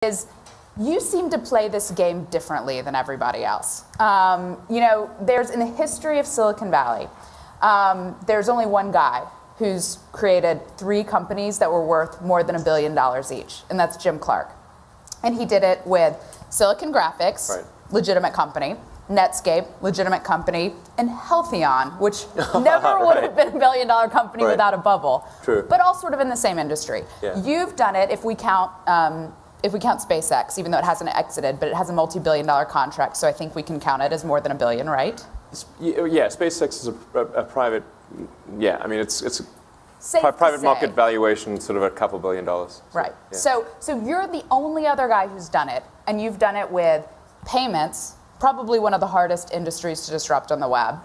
is you seem to play this game differently than everybody else. There's in the history of Silicon Valley, there's only one guy who's created 3 companies that were worth more than $1 billion each, and that's Jim Clark. And he did it with Silicon Graphics, right. Legitimate company, Netscape, legitimate company, and Healthion, which never would have been $1 billion company right. without a bubble. True. But all sort of in the same industry. Yeah. You've done it, if we count SpaceX, even though it hasn't exited, but it has a multi-billion-dollar contract, so I think we can count it as more than $1 billion, right? Yeah, SpaceX is a private. Yeah, I mean it's Safe private to market say. valuation, sort of a couple $1 billion. Right. Yeah. So you're the only other guy who's done it, and you've done it with payments, probably one of the hardest industries to disrupt on the web,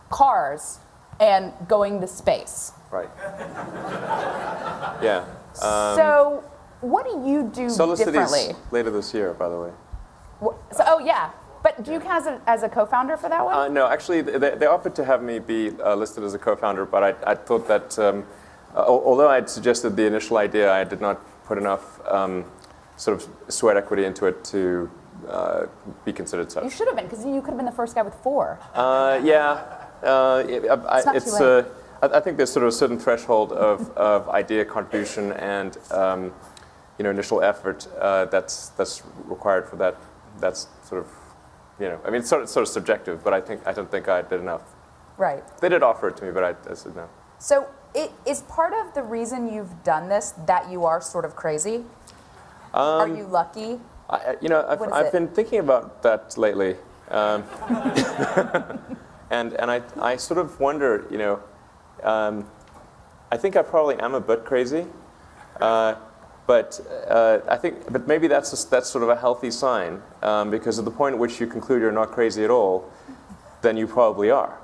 cars, and going to space. Right. Yeah. So what do you do differently? City's later this year, by the way. Oh yeah, but do you count as a co-founder for that one? No, actually, they offered to have me be listed as a co-founder, but I thought that although I had suggested the initial idea, I did not put enough sort of sweat equity into it to be considered such. You should have been, because you could have been the first guy with 4. Yeah. It's not too late. I think there's sort of a certain threshold of idea contribution and initial effort that's required for that. That's sort of, I mean, it's sort of subjective, but I don't think I did enough. Right. They did offer it to me, but I said no. So is part of the reason you've done this that you are sort of crazy? Are you lucky? I've been thinking about that lately, and I sort of wonder, I think I probably am a bit crazy, but maybe that's sort of a healthy sign, because at the point at which you conclude you're not crazy at all, then you probably are.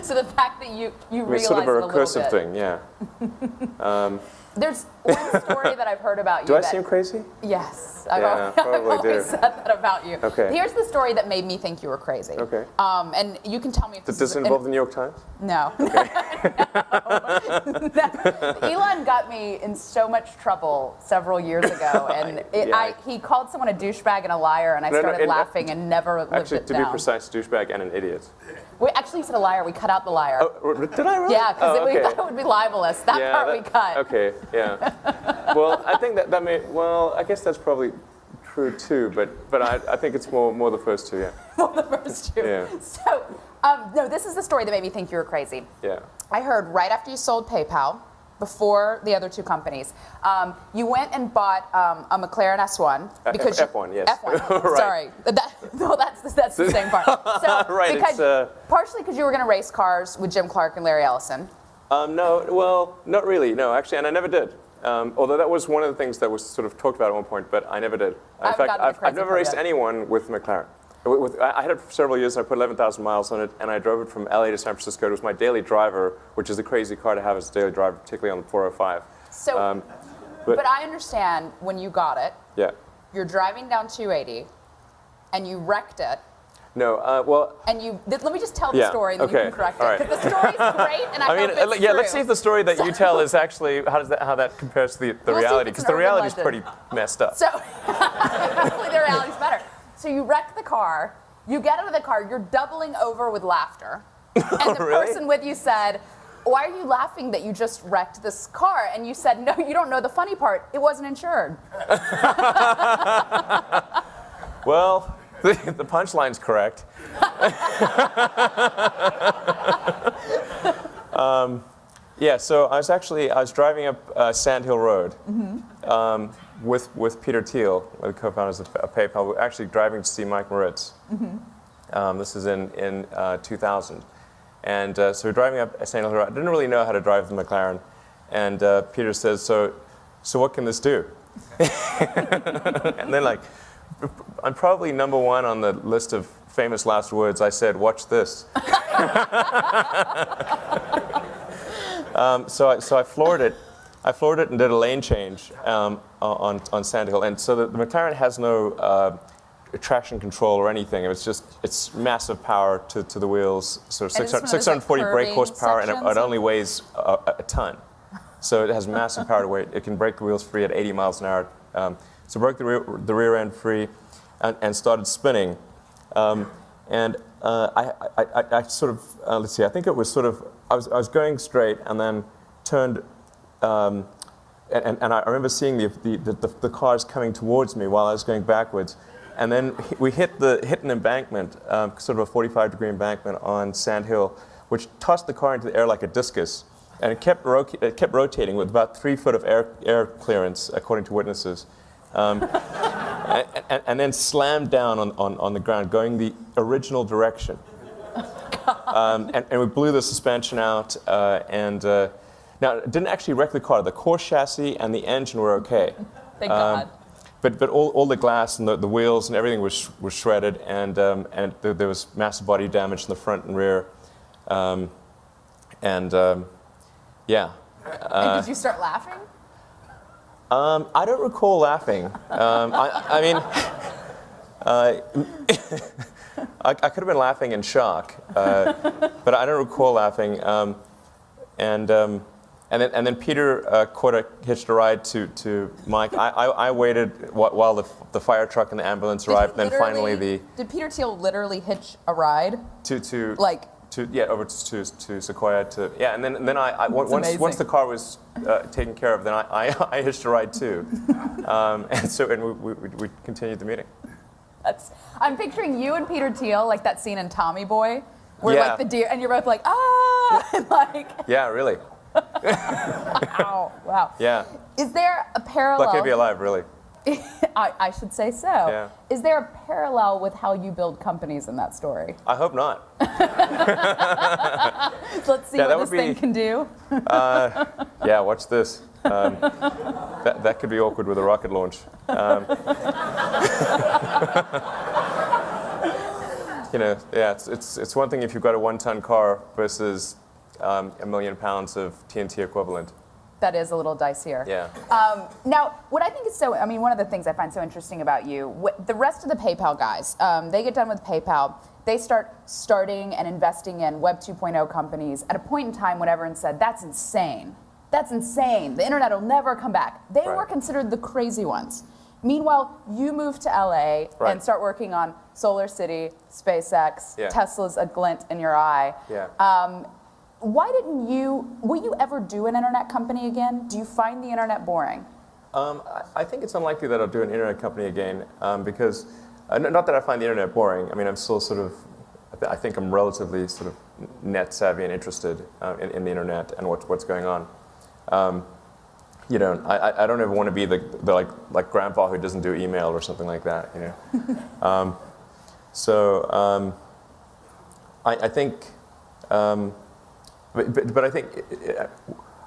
So the fact that you realize it's sort of a it recursive little bit. thing, yeah. There's one story that I've heard about you. Do I seem crazy? Yes, Yeah, I've probably always do. said that about you. Okay. Here's the story that made me think you were crazy. Okay. And you can tell me if Does this involve the New York Times? No. Elon got me in so much trouble several years ago, and he called someone a douchebag and a liar, and I started laughing and never lived actually, it to down. be precise, douchebag and an idiot. We actually said a liar. We cut out the liar. Oh, did I really? Yeah, because we okay. thought it would be libelous. That part we cut. Okay, yeah. Well, I think that may. Well, I guess that's probably true too. But I think it's more the first two. Yeah. More the first two. Yeah. So no, this is the story that made me think you were crazy. Yeah. I heard right after you sold PayPal, before the other 2 companies, you went and bought a McLaren S1 because F1, yes. F1. Right. Sorry, that's the same part. So right. Because, partially because you were going to race cars with Jim Clark and Larry Ellison. No, well, not really. No, actually, and I never did. Although that was one of the things that was sort of talked about at one point, but I never did. In fact, I've never raced anyone with McLaren. I had it for several years. I put 11,000 miles on it, and I drove it from LA to San Francisco. It was my daily driver, which is a crazy car to have as a daily driver, particularly on the 405. So, but I understand when you got it. Yeah. You're driving down 280, and you wrecked it. No, well. And let me just tell the story, and then you can correct it, because the story's great, and I hope it's true. Let's see if the story that you tell is actually how that compares to the reality, because the reality is pretty messed up. So hopefully the reality's better. So you wreck the car, you get out of the car, you're doubling over with laughter, and the Really? person with you said, "Why are you laughing that you just wrecked this car?" And you said, "No, you don't know the funny part. It wasn't insured." Well, the punchline's correct. Yeah, so I was driving up Sand Hill Road with Peter Thiel, the co-founders of PayPal. We were actually driving to see Mike Moritz. This is in 2000. And so we're driving up Sand Hill Road. I didn't really know how to drive the McLaren. And Peter says, so what can this do? And then I'm probably number 1 on the list of famous last words. I said, "Watch this." So I floored it. And did a lane change on Sand Hill. And so the McLaren has no traction control or anything. It's massive power to the wheels. So 640 brake horsepower, and it only weighs a ton. So it has massive power to weight. It can brake the wheels free at 80 miles an hour. So broke the rear end free and started spinning. And I sort of, let's see, I think it was sort of, I was going straight and then turned, and I remember seeing the cars coming towards me while I was going backwards. And then we hit an embankment, sort of a 45-degree embankment on Sand Hill, which tossed the car into the air like a discus. And it kept rotating with about 3 foot of air clearance, according to witnesses. And then slammed down on the ground, going the original direction. And we blew the suspension out. Now, it didn't actually wreck the car. The core chassis and the engine were okay. Thank God. But all the glass and the wheels and everything was shredded, and there was massive body damage in the front and rear. Yeah. And did you start laughing? I don't recall laughing. I mean, I could have been laughing in shock, but I don't recall laughing. And then Peter hitched a ride to Mike. I waited while the fire truck and the ambulance arrived. And then finally Did Peter Thiel literally hitch a ride? Over to Sequoia and then I once the car was taken care of, then I hitched a ride too, and we continued the meeting. I'm picturing you and Peter Thiel like that scene in Tommy Boy, where like the deer, and you're both like and like. Yeah, really. Wow. Yeah. Is there a parallel? Lucky to be alive, really. I should say so. Yeah. Is there a parallel with how you build companies in that story? I hope not. Let's see what this thing can do. Yeah, watch this. That could be awkward with a rocket launch. It's one thing if you've got a 1-ton car versus 1 million pounds of TNT equivalent. That is a little dicier. Yeah. Now, what I think is one of the things I find so interesting about you, the rest of the PayPal guys, they get done with PayPal, they starting and investing in Web 2.0 companies at a point in time when everyone said, that's insane. That's insane. The internet will never come back. They were considered the crazy ones. Meanwhile, you move to LA and start working on Solar City, SpaceX, Tesla's a glint in your eye. Yeah. Why didn't will you ever do an internet company again? Do you find the internet boring? I think it's unlikely that I'll do an internet company again because, not that I find the internet boring. I mean, I'm still sort of, I think I'm relatively sort of net savvy and interested in the internet and what's going on. I don't ever want to be the like grandpa who doesn't do email or something like that, I think, but I think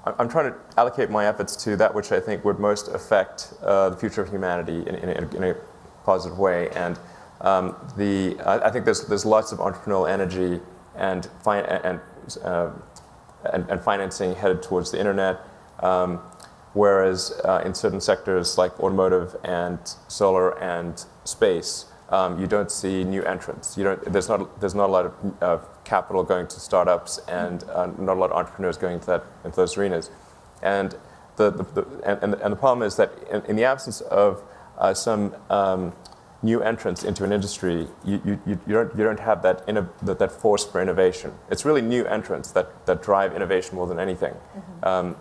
I'm trying to allocate my efforts to that which I think would most affect the future of humanity in a positive way. And I think there's lots of entrepreneurial energy and financing headed towards the internet. Whereas in certain sectors like automotive and solar and space, you don't see new entrants. There's not a lot of capital going to startups and not a lot of entrepreneurs going into those arenas. And the problem is that in the absence of some new entrants into an industry, you don't have that force for innovation. It's really new entrants that drive innovation more than anything. Mm-hmm.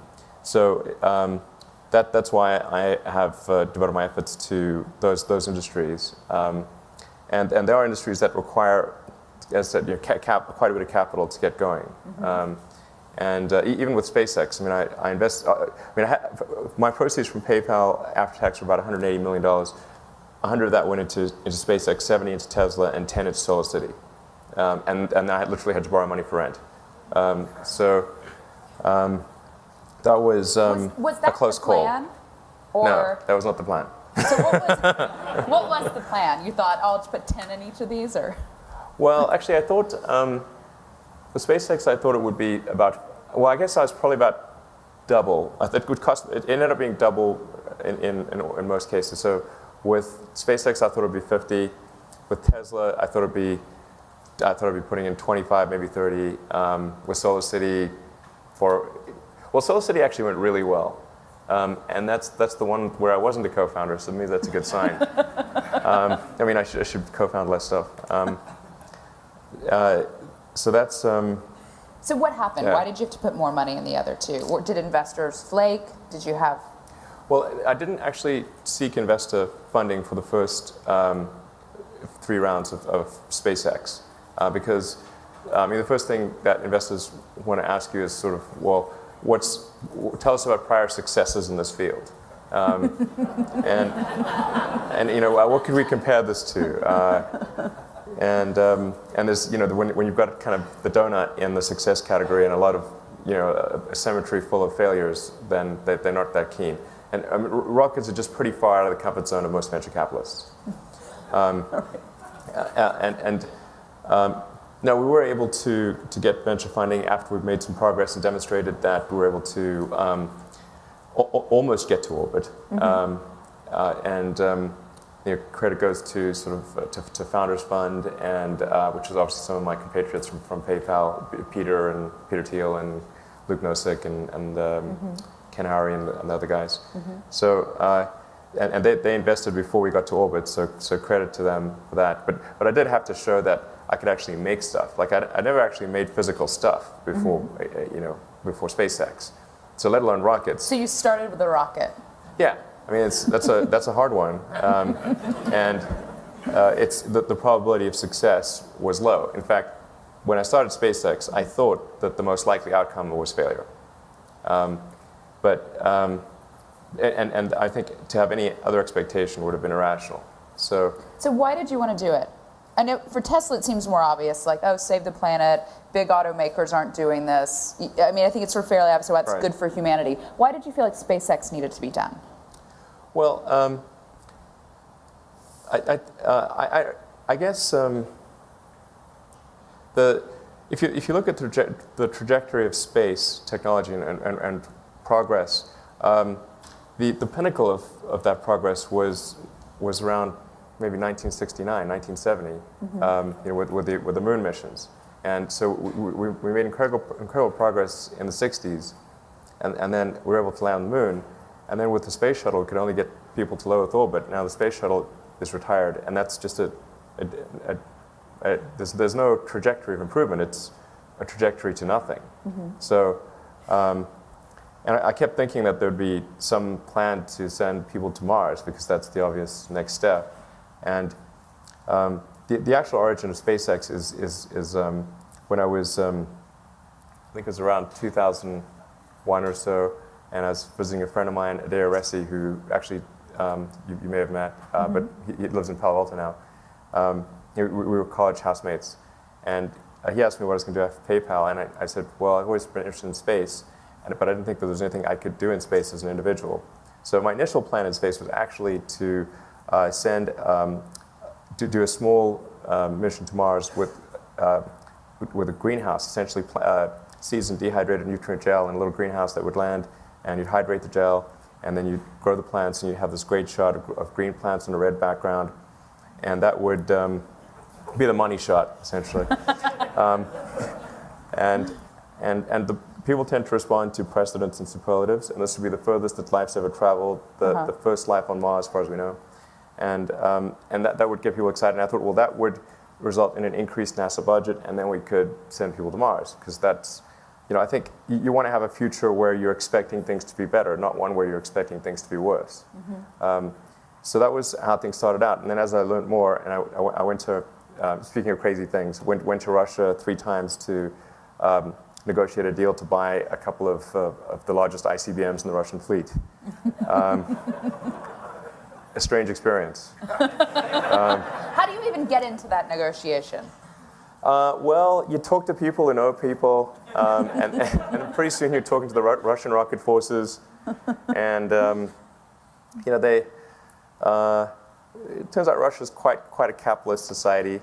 That's why I have devoted my efforts to those industries. And there are industries that require, as I said, quite a bit of capital to get going. Mm-hmm. Even with SpaceX, I invest. My proceeds from PayPal after tax were about $180 million. 100 of that went into SpaceX, 70 into Tesla, and 10 into Solar City. And I literally had to borrow money for rent. That was that a close call. Or? No, that was not the plan. So what was the plan? You thought, I'll just put 10 in each of these, or? Well, actually, I thought the SpaceX. I thought it would be about. Well, I guess I was probably about double. It would cost. It ended up being double in most cases. So with SpaceX, I thought it would be 50. With Tesla, I thought it'd be putting in 25, maybe 30. With Solar City, Solar City actually went really well. And that's the one where I wasn't a co-founder, so maybe that's a good sign. I mean, I should co-found less stuff. So that's... So what happened? Yeah. Why did you have to put more money in the other two? Or did investors flake? Did you have... Well, I didn't actually seek investor funding for the first 3 rounds of SpaceX because I mean, the first thing that investors want to ask you is sort of, well, tell us about prior successes in this field, and you know, what could we compare this to? And there's, you know, when you've got kind of the donut in the success category and a lot of, you know, a cemetery full of failures, then they're not that keen. And I mean, rockets are just pretty far out of the comfort zone of most venture capitalists. Now, we were able to get venture funding after we've made some progress and demonstrated that we were able to almost get to orbit. You know, credit goes to sort of to Founders Fund, and which is obviously some of my compatriots from PayPal, Peter Thiel and Luke Nosek and Ken Howry and the other guys. So. And they invested before we got to orbit, so credit to them for that. But I did have to show that I could actually make stuff. Like I never actually made physical stuff before, you know, before SpaceX. So let alone rockets. So you started with a rocket. Yeah, I mean that's a hard one, it's the probability of success was low. In fact, when I started SpaceX, I thought that the most likely outcome was failure. And I think to have any other expectation would have been irrational. So why did you want to do it? I know for Tesla it seems more obvious, like, oh, save the planet, big automakers aren't doing this. I mean, I think it's sort of fairly obvious why it's good for humanity. Why did you feel like SpaceX needed to be done? Well, I guess if you look at the trajectory of space technology and progress, the pinnacle of that progress was around maybe 1969, 1970, you know, with the moon missions. And so we made incredible progress in the 60s, and then we were able to land on the moon. And then with the space shuttle, we could only get people to low Earth orbit. Now the space shuttle is retired, and that's just there's no trajectory of improvement. It's a trajectory to nothing. So. And I kept thinking that there would be some plan to send people to Mars because that's the obvious next step. And the actual origin of SpaceX is when I was, I think it was around 2001 or so, and I was visiting a friend of mine, Adair Ressi, who actually you may have met, but he lives in Palo Alto now. We were college housemates, and he asked me what I was going to do after PayPal, and I said, well, I've always been interested in space. But I didn't think that there was anything I could do in space as an individual. So my initial plan in space was actually to do a small mission to Mars with a greenhouse, essentially seasoned dehydrated nutrient gel in a little greenhouse that would land, and you'd hydrate the gel, and then you'd grow the plants, and you'd have this great shot of green plants on a red background, and that would be the money shot, essentially. And the people tend to respond to precedents and superlatives, and this would be the furthest that life's ever traveled, the first life on Mars, as far as we know. And that would get people excited. And I thought, well, that would result in an increased NASA budget, and then we could send people to Mars. Because that's, you know, I think you want to have a future where you're expecting things to be better, not one where you're expecting things to be worse. So that was how things started out. And then as I learned more, and I went to, speaking of crazy things, went to Russia 3 times to negotiate a deal to buy a couple of the largest ICBMs in the Russian fleet. A strange experience. How do you even get into that negotiation? Well, you talk to people who know people, and pretty soon you're talking to the Russian rocket forces, and you know, it turns out Russia's quite a capitalist society,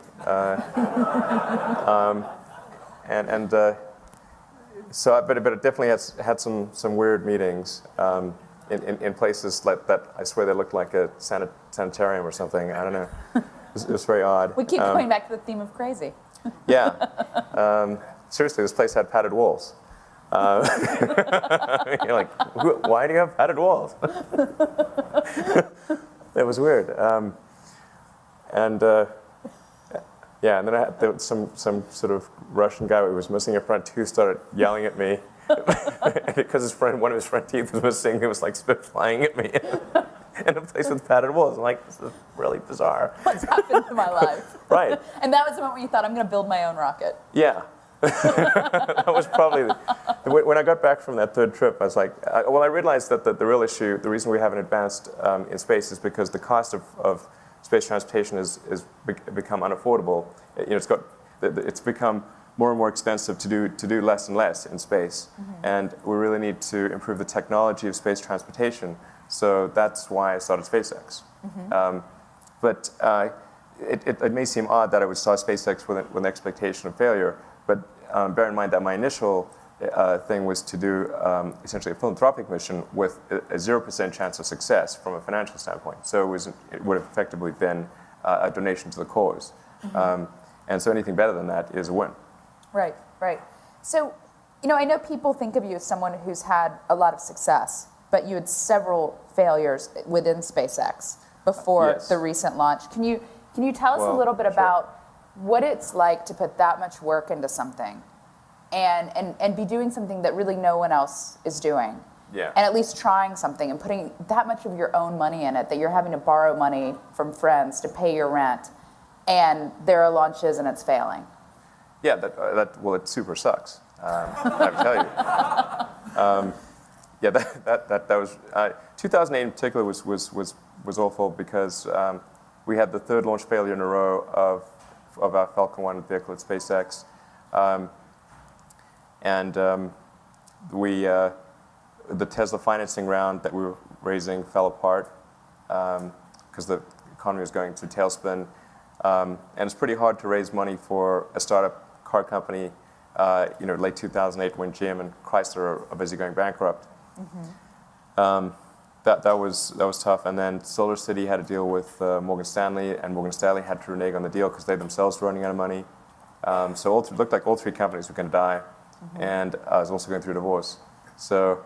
So, but it definitely had some weird meetings in places like that. I swear they looked like a sanitarium or something. I don't know. It was very odd. We keep going back to the theme of crazy. Yeah. Seriously, this place had padded walls. You're like, why do you have padded walls? It was weird. Yeah, and then I had some sort of Russian guy who was missing a front tooth started yelling at me because one of his front teeth was missing. He was like spit flying at me in a place with padded walls. I'm like, this is really bizarre. What's happened to my life? Right. And that was the moment when you thought, I'm going to build my own rocket. Yeah. That was probably when I got back from that third trip. I was like, I realized that the real issue, the reason we haven't advanced in space, is because the cost of space transportation is become unaffordable. It's become more and more expensive to do less and less in space, and we really need to improve the technology of space transportation. So that's why I started SpaceX. But it may seem odd that I would start SpaceX with an expectation of failure. But bear in mind that my initial thing was to do essentially a philanthropic mission with a 0% chance of success from a financial standpoint. So it would have effectively been a donation to the cause. And so anything better than that is a win. Right, right. So, I know people think of you as someone who's had a lot of success, but you had several failures within SpaceX before the recent launch. Can you tell us a little bit about what it's like to put that much work into something and be doing something that really no one else is doing? Yeah. And at least trying something and putting that much of your own money in it, that you're having to borrow money from friends to pay your rent, and there are launches and it's failing. Yeah, well, it super sucks. I tell you. Yeah, that was 2008 in particular was awful because we had the third launch failure in a row of our Falcon 1 vehicle at SpaceX, and the Tesla financing round that we were raising fell apart because the economy was going through tailspin, and it's pretty hard to raise money for a startup car company, late 2008 when GM and Chrysler are busy going bankrupt. That was tough. And then Solar City had a deal with Morgan Stanley, and Morgan Stanley had to renege on the deal because they themselves were running out of money. So it looked like all three companies were going to die, and I was also going through a divorce. So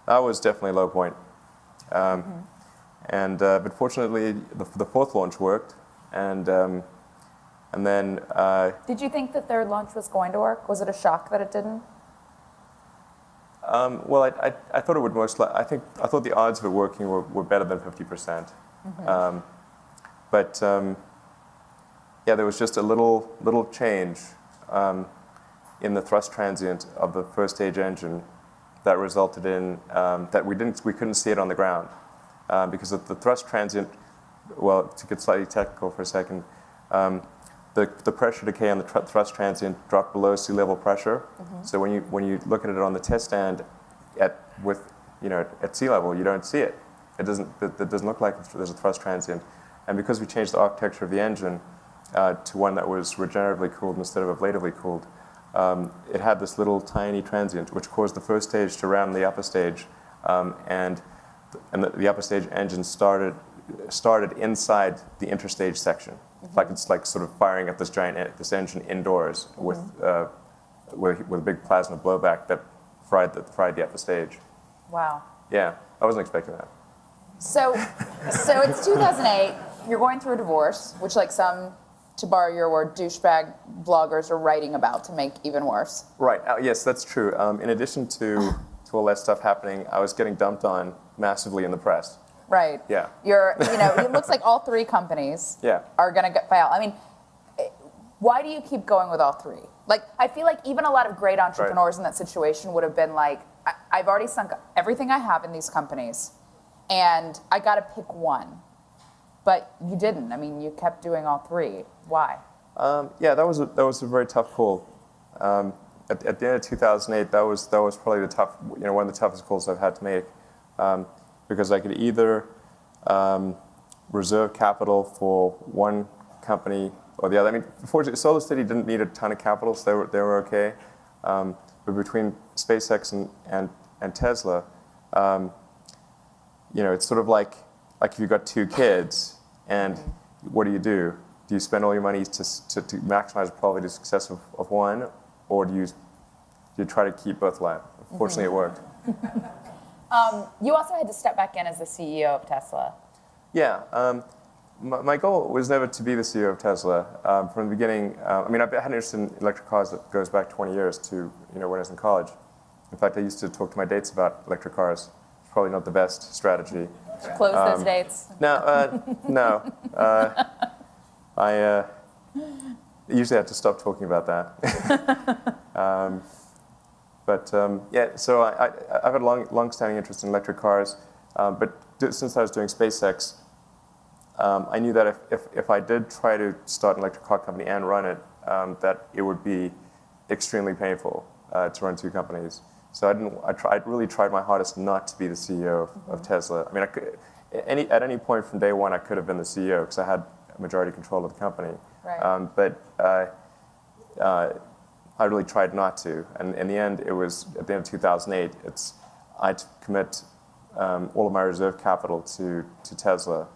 that was definitely a low point. But fortunately, the fourth launch worked, and then. Did you think the third launch was going to work? Was it a shock that it didn't? Well, I thought it would I thought the odds of it working were better than 50%. But yeah, there was just a little change in the thrust transient of the first stage engine that resulted in that we couldn't see it on the ground because of the thrust transient. Well, to get slightly technical for a second, the pressure decay on the thrust transient dropped below sea level pressure. So when you look at it on the test stand at sea level, you don't see it. It doesn't look like there's a thrust transient. And because we changed the architecture of the engine to one that was regeneratively cooled instead of ablatively cooled, it had this little tiny transient which caused the first stage to ram the upper stage, and the upper stage engine started inside the interstage section. It's like sort of firing at this engine indoors with a big plasma blowback that fried the upper stage. Wow. Yeah, I wasn't expecting that. So it's 2008. You're going through a divorce, which, like some, to borrow your word, douchebag bloggers are writing about to make even worse. Right. Yes, that's true. In addition to all that stuff happening, I was getting dumped on massively in the press. Right. Yeah. It looks like all three companies are going to fail. I mean, why do you keep going with all three? Like, I feel like even a lot of great entrepreneurs in that situation would have been like, I've already sunk everything I have in these companies, and I got to pick one. But you didn't. I mean, you kept doing all three. Why? Yeah, that was a very tough call. At the end of 2008, that was probably one of the toughest calls I've had to make. Because I could either reserve capital for one company or the other. I mean, fortunately, Solar City didn't need a ton of capital, so they were okay. But between SpaceX and Tesla, it's sort of like if you've got two kids, and what do? Do you spend all your money to maximize the probability of success of one, or do you you try to keep both alive. Fortunately, it worked. You also had to step back in as the CEO of Tesla. Yeah. My goal was never to be the CEO of Tesla. From the beginning, I mean, I've had an interest in electric cars that goes back 20 years to when I was in college. In fact, I used to talk to my dates about electric cars. It's probably not the best strategy. Close those dates? No. I usually have to stop talking about that. Yeah, so I've had a long-standing interest in electric cars, but since I was doing SpaceX, I knew that if I did try to start an electric car company and run it, that it would be extremely painful to run two companies. So I really tried my hardest not to be the CEO of Tesla. I mean, at any point from day one, I could have been the CEO because I had majority control of the company. Right. But I really tried not to. And in the end, it was at the end of 2008. I had to commit all of my reserve capital to Tesla.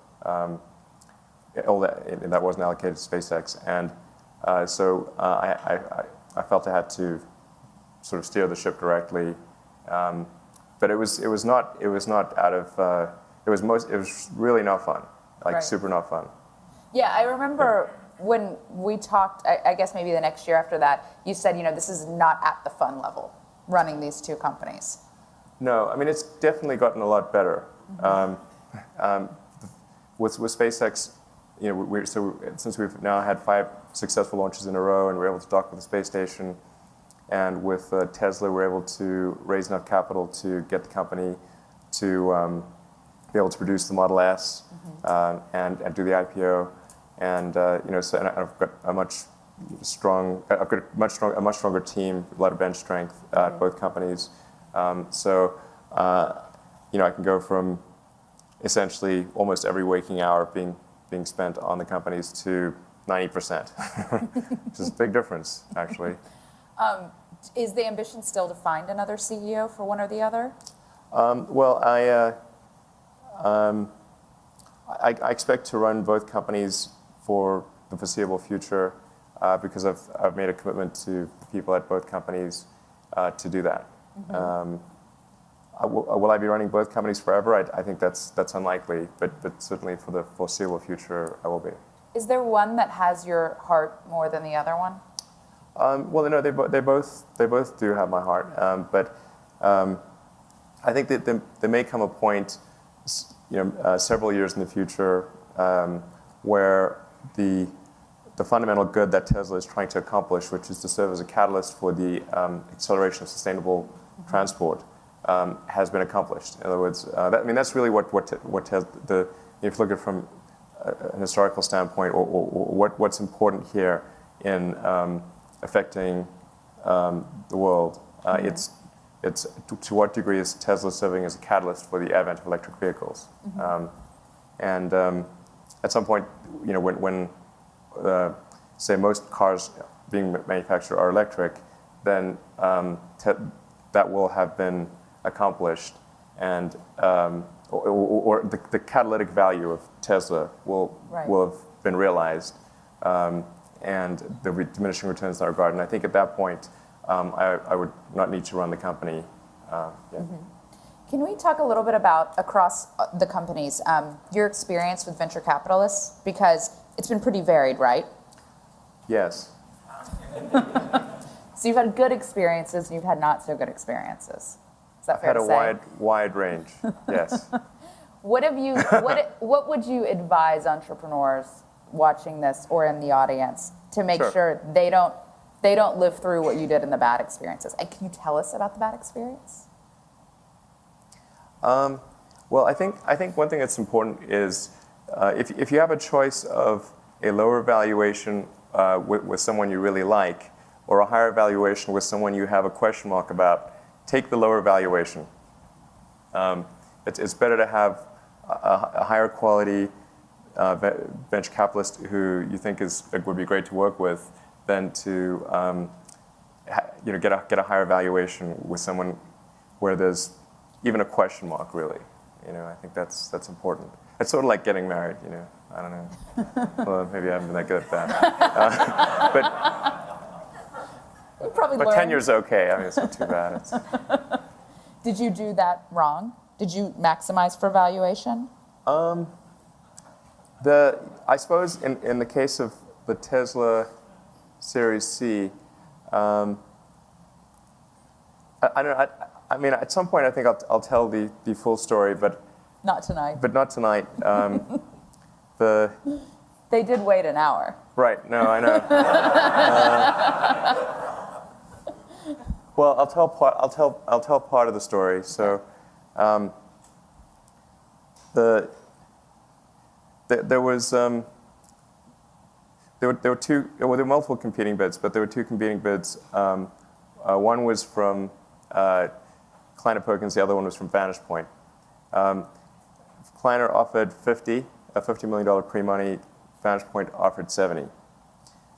All that wasn't allocated to SpaceX, and so I felt I had to sort of steer the ship directly. But it was not out of it was really not fun, like right. Super not fun. Yeah, I remember when we talked. I guess maybe the next year after that, you said this is not at the fun level running these two companies. No, I mean it's definitely gotten a lot better. With SpaceX, since we've now had 5 successful launches in a row, and we're able to dock with the space station, and with Tesla, we're able to raise enough capital to get the company to be able to produce the Model S and do the IPO, and and I've got a much stronger team, a lot of bench strength at both companies. So I can go from essentially almost every waking hour being spent on the companies to 90%, which is a big difference, actually. Is the ambition still to find another CEO for one or the other? Well, I expect to run both companies for the foreseeable future because I've made a commitment to people at both companies to do that. Will I be running both companies forever? I think that's unlikely, but certainly for the foreseeable future, I will be. Is there one that has your heart more than the other one? Well, no, they both do have my heart, but I think that there may come a point, several years in the future, where the fundamental good that Tesla is trying to accomplish, which is to serve as a catalyst for the acceleration of sustainable transport, has been accomplished. In other words, that's really what Tesla, if you look at it from an historical standpoint, or what's important here in affecting the world. It's to what degree is Tesla serving as a catalyst for the advent of electric vehicles? And at some point, when say most cars being manufactured are electric, then that will have been accomplished, and or the catalytic value of Tesla will have been realized, and there'll be diminishing returns in that regard. And I think at that point, I would not need to run the company. Can we talk a little bit about, across the companies, your experience with venture capitalists? Because it's been pretty varied, right? Yes. So you've had good experiences and you've had not so good experiences. Is that fair to say? I've had a wide range, yes. What would you advise entrepreneurs watching this or in the audience to make sure they don't live through what you did in the bad experiences? And can you tell us about the bad experience? Well, I think one thing that's important is if you have a choice of a lower valuation with someone you really like, or a higher valuation with someone you have a question mark about, take the lower valuation. It's better to have a higher quality venture capitalist who you think would be great to work with than to get a higher valuation with someone where there's even a question mark, really. I think that's important. It's sort of like getting married. I don't know. Well, maybe I haven't been that good at that. Probably but learned. 10 years okay. I mean, it's not too bad. Did you do that wrong? Did you maximize for valuation? I suppose in the case of the Tesla Series C, I don't know. I mean, at some point, I think I'll tell the full story, but not tonight. But not tonight. They did wait an hour. Right. No, I know. Well, I'll tell part of the story. So, there were multiple competing bids, but there were two competing bids. One was from Kleiner Perkins, the other one was from Vantage Point. Kleiner offered $50 million pre-money. Vantage Point offered $70.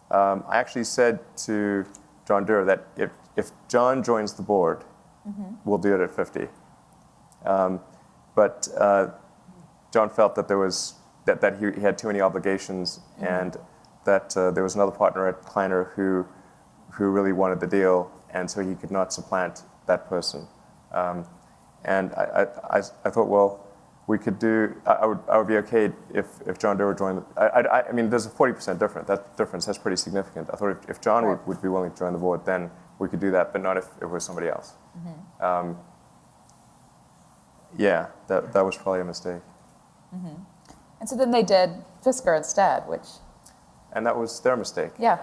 I actually said to John Doerr that if John joins the board, we'll do it at $50. But John felt that that he had too many obligations, and that there was another partner at Kleiner who really wanted the deal, and so he could not supplant that person. And I thought, well, we could do. I would be okay if John Doerr joined. I mean, there's a 40% difference. That difference is pretty significant. I thought if John would be willing to join the board, then we could do that, but not if it was somebody else. Yeah, that was probably a mistake. And so then they did Fisker instead, which. And that was their mistake. Yeah.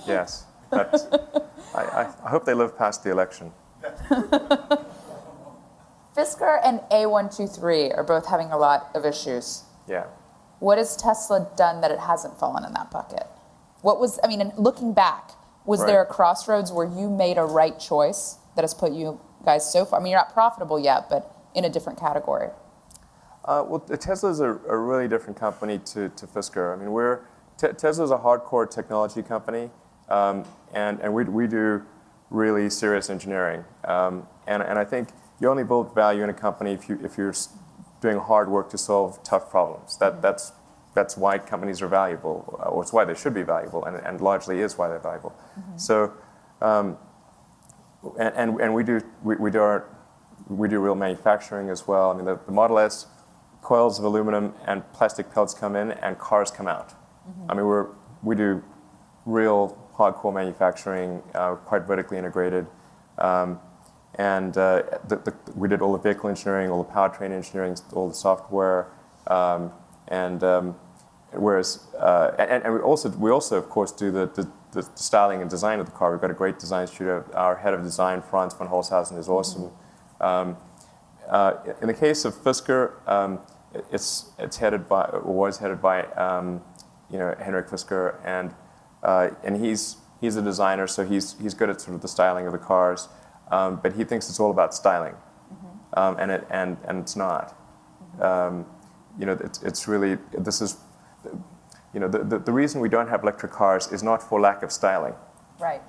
Yes. But I hope they live past the election. Fisker and A123 are both having a lot of issues. Yeah. What has Tesla done that it hasn't fallen in that bucket? And looking back, was there a crossroads where you made a right choice that has put you guys so far? I mean, you're not profitable yet, but in a different category. Well, Tesla is a really different company to Fisker. I mean, Tesla is a hardcore technology company, and we do really serious engineering. And I think you only build value in a company if you're doing hard work to solve tough problems. That's why companies are valuable, or it's why they should be valuable, and largely is why they're valuable. So, and we do real manufacturing as well. I mean, the Model S, coils of aluminum and plastic pelts come in, and cars come out. I mean, we do real hardcore manufacturing, quite vertically integrated, and we did all the vehicle engineering, all the powertrain engineering, all the software, and we also of course do the styling and design of the car. We've got a great design studio. Our head of design, Franz von Holzhausen, is awesome. In the case of Fisker, it's was headed by Henrik Fisker, and he's a designer, so he's good at sort of the styling of the cars, but he thinks it's all about styling, and it's not. It's really, this is, the reason we don't have electric cars is not for lack of styling. Right.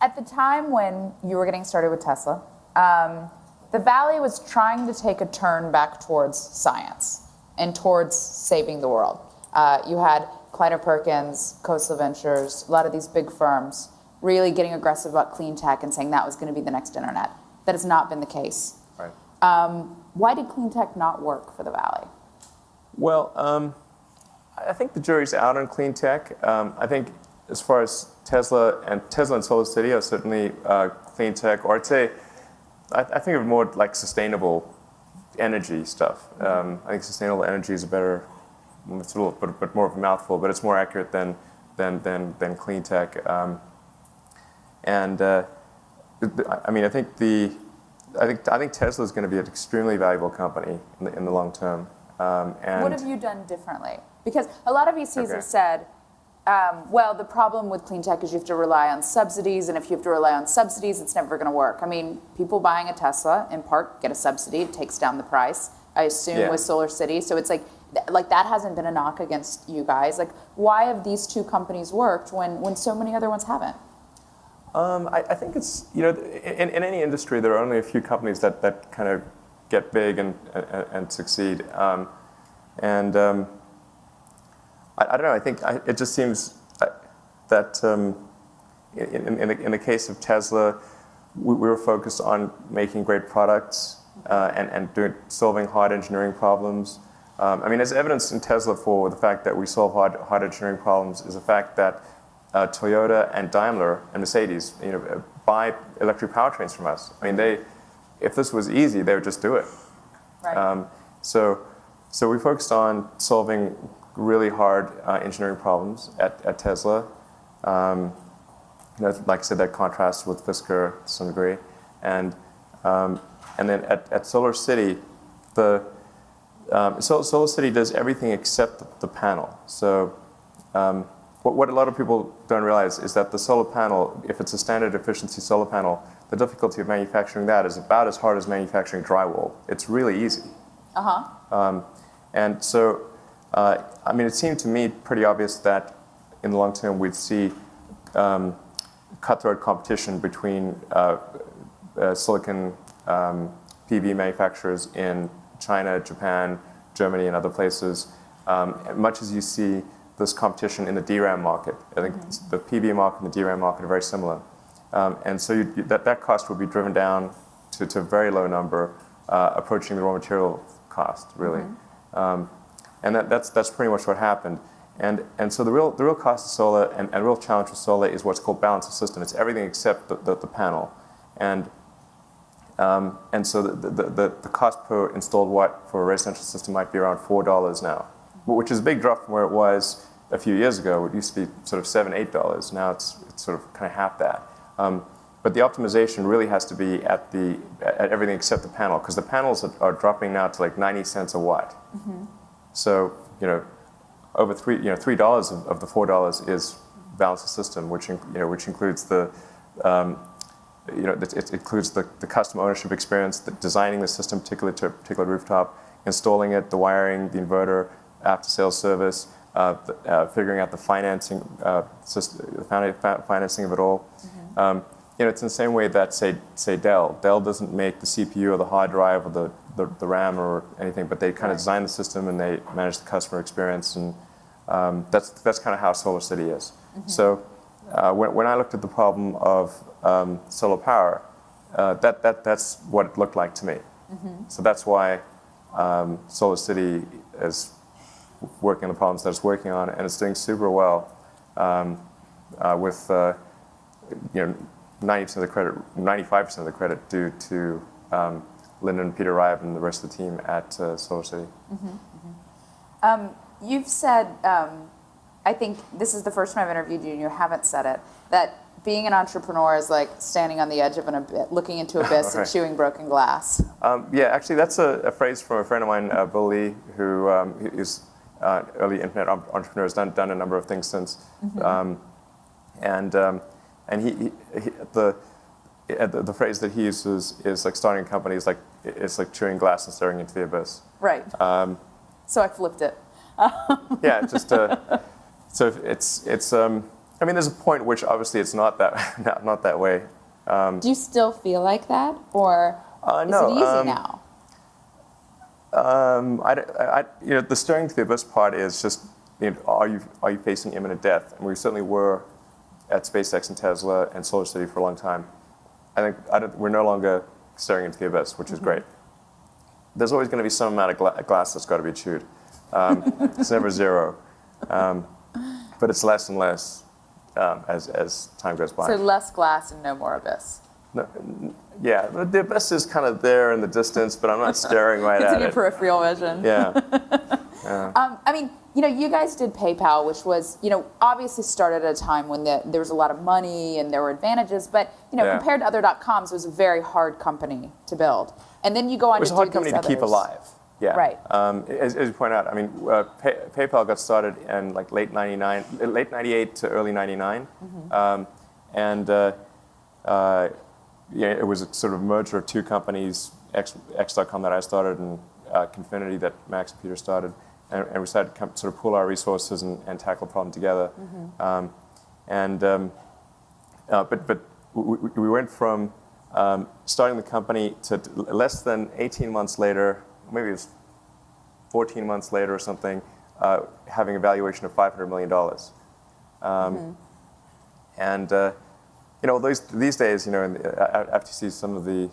At the time when you were getting started with Tesla, the Valley was trying to take a turn back towards science and towards saving the world. You had Kleiner Perkins, Khosla Ventures, a lot of these big firms really getting aggressive about clean tech and saying that was going to be the next internet. That has not been the case. Right. Why did clean tech not work for the Valley? Well, I think the jury's out on clean tech. I think as far as Tesla and SolarCity are certainly clean tech, or I'd say, I think of more like sustainable energy stuff. I think sustainable energy is a better, it's a little bit more of a mouthful, but it's more accurate than clean tech. I mean, I think Tesla is going to be an extremely valuable company in the long term. And what have you done differently? Because a lot of VCs have said, well, the problem with clean tech is you have to rely on subsidies, and if you have to rely on subsidies, it's never going to work. I mean, people buying a Tesla, in part, get a subsidy. It takes down the price, I assume, with SolarCity. So it's like that hasn't been a knock against you guys. Like, why have these two companies worked when so many other ones haven't? I think it's, in any industry, there are only a few companies that kind of get big and succeed. I don't know. I think it just seems that in the case of Tesla, we were focused on making great products and solving hard engineering problems. I mean, there's evidence in Tesla for the fact that we solve hard engineering problems is the fact that Toyota and Daimler and Mercedes, buy electric powertrains from us. I mean, if this was easy, they would just do it. Right. So we focused on solving really hard engineering problems at Tesla. Like I said, that contrasts with Fisker to some degree, and then at Solar City, Solar City does everything except the panel. So what a lot of people don't realize is that the solar panel, if it's a standard efficiency solar panel, the difficulty of manufacturing that is about as hard as manufacturing drywall. It's really easy. And so, I mean, it seemed to me pretty obvious that in the long term we'd see cutthroat competition between silicon PV manufacturers in China, Japan, Germany, and other places, much as you see this competition in the DRAM market. I think the PV market and the DRAM market are very similar. And so that cost would be driven down to a very low number, approaching the raw material cost, really. And that's pretty much what happened. And so the real cost of solar and real challenge with solar is what's called balance of system. It's everything except the panel. And so the cost per installed watt for a residential system might be around $4 now, which is a big drop from where it was a few years ago. It used to be sort of $7, $8. Now it's sort of kind of half that. But the optimization really has to be at everything except the panel, because the panels are dropping now to like 90 cents a watt. So over $3 of the $4 is balance of system, which includes the it includes the custom ownership experience, designing the system particularly to a particular rooftop, installing it, the wiring, the inverter, after sales service, figuring out the financing financing of it all. It's in the same way that say Dell doesn't make the CPU or the hard drive or the RAM or anything, but they kind of design the system and they manage the customer experience, and that's kind of how Solar City is. So when I looked at the problem of solar power, that's what it looked like to me. So that's why Solar City is working on the problems that it's working on, and it's doing super well with 90% of the credit, 95% of the credit due to Lyndon and Peter Rive and the rest of the team at Solar City. You've said, I think this is the first time I've interviewed you and you haven't said it, that being an entrepreneur is like standing on the edge of an abyss, looking into abyss and chewing broken glass. Yeah, actually that's a phrase from a friend of mine, Bill Lee, who is early internet entrepreneur, has done a number of things since. And the phrase that he uses is like starting a company is like it's like chewing glass and staring into the abyss. Right. So I flipped it. Yeah, just so it's. I mean, there's a point which obviously it's not that not that way. Do you still feel like that, or is it easy now? The staring into the abyss part is just, are you facing imminent death? And we certainly were at SpaceX and Tesla and Solar City for a long time. I think we're no longer staring into the abyss, which is great. There's always going to be some amount of glass that's got to be chewed. It's never zero, but it's less and less as time goes by. So less glass and no more abyss. No, yeah, the abyss is kind of there in the distance, but I'm not staring right at it. It's in your peripheral vision. Yeah. I mean, you guys did PayPal, which was, obviously started at a time when there was a lot of money and there were advantages, but, compared to other .coms, it was a very hard company to build. And then you go on to do these others. It was a hard company to keep alive. Yeah. Right. As you point out, I mean, PayPal got started in like late 98 to early 99. It was a sort of merger of two companies, X.com that I started and Confinity that Max and Peter started. And we decided to sort of pool our resources and tackle the problem together. But we went from starting the company to less than 18 months later, maybe it was 14 months later or something, having a valuation of $500 million. And these days, after you see some of the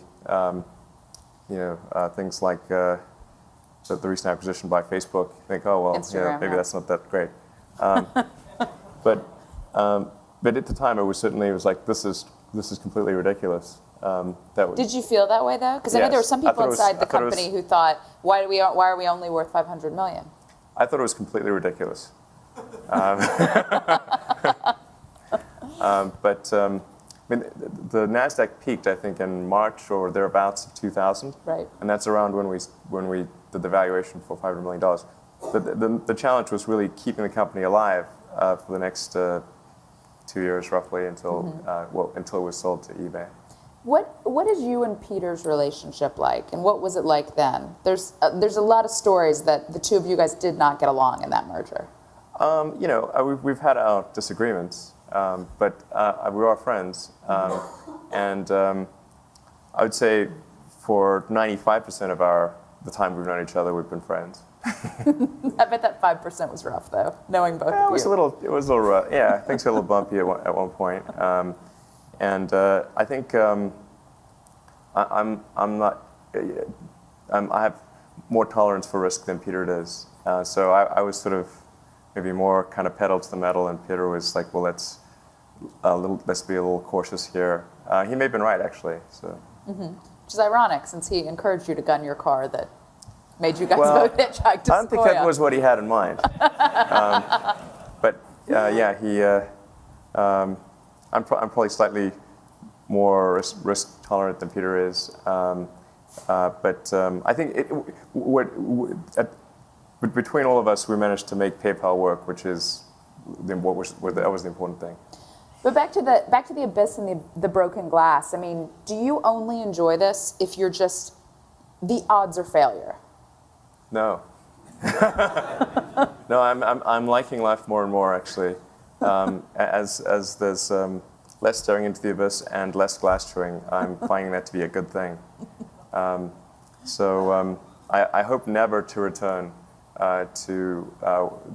things like the recent acquisition by Facebook, you think, oh well, Instagram, maybe that's not that great. But at the time, it was like this is completely ridiculous. Did you feel that way though? Because I know there were some people inside the company who thought, why are we only worth $500 million? I thought it was completely ridiculous. But the Nasdaq peaked, I think, in March or thereabouts of 2000. Right. And that's around when we did the valuation for $500 million. The challenge was really keeping the company alive for the next 2 years, roughly, until it was sold to eBay. What is you and Peter's relationship like, and what was it like then? There's a lot of stories that the two of you guys did not get along in that merger. We've had our disagreements, but we are friends, and I would say for 95% of the time we've known each other, we've been friends. I bet that 5% was rough, though, knowing both of you. It was a little rough. Yeah, things got a little bumpy at one point. And I think I have more tolerance for risk than Peter does. So I was sort of maybe more kind of pedal to the metal, and Peter was like, well, let's be a little cautious here. He may have been right, actually. So. Which is ironic, since he encouraged you to gun your car that made you guys both hitchhike to Sequoia. I don't think that was what he had in mind. But yeah, I'm probably slightly more risk tolerant than Peter is, but I think between all of us, we managed to make PayPal work, which is that was the important thing. But back to the abyss and the broken glass. I mean, do you only enjoy this if you're just the odds are failure? No. No, I'm liking life more and more, actually. As there's less staring into the abyss and less glass chewing, I'm finding that to be a good thing. So I hope never to return to